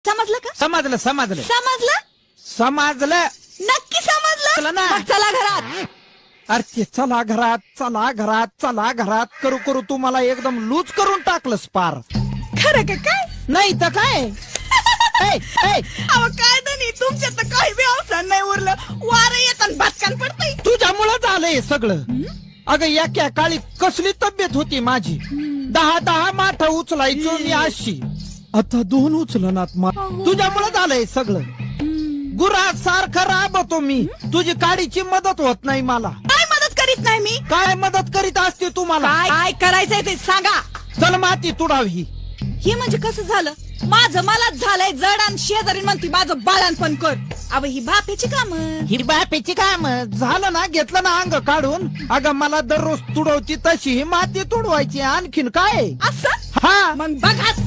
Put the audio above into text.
समजलं का? समजलं समजलं समजलं? समजलं. नक्की समजलं चला ना. मग चला घरात. अरे ते चला घरात चला घरात चला घरात करू करू तू मला एकदम लूज करून टाकलंस पार. खरं का काय? नाही तर काय. ए, ए, अहो काय नाही तुमच्या तर काही बी अवसान नाही उरलं. वारं येतात भातकान पडतंय. तुझ्यामुळं झालंय सगळं. अगं एका काळी कसली तब्येत होती माझी. 10 माठ उचलायचो मी अशी. आता 2 उचलनात तुझ्यामुळं झालंय सगळं. गुरा सारखं राबतो मी. तुझी काडीची मदत होत नाही मला. काय मदत करीत नाही मी? काय मदत करीत असते तुम्हाला? काय काय करायचंय ते सांगा. चल माती तुडावी. हे म्हणजे कसं झालं? माझं मलाच झालंय जड आणि शेजारी म्हणती माझं बाळणपण कर. अव ही बापेची काम. ही बापेची काम झालं ना. घेतलं ना अंग काढून. अगं मला दररोज तुडवती तशी ही माती तुडवायची. आणखीन काय? असं हा मग बघाच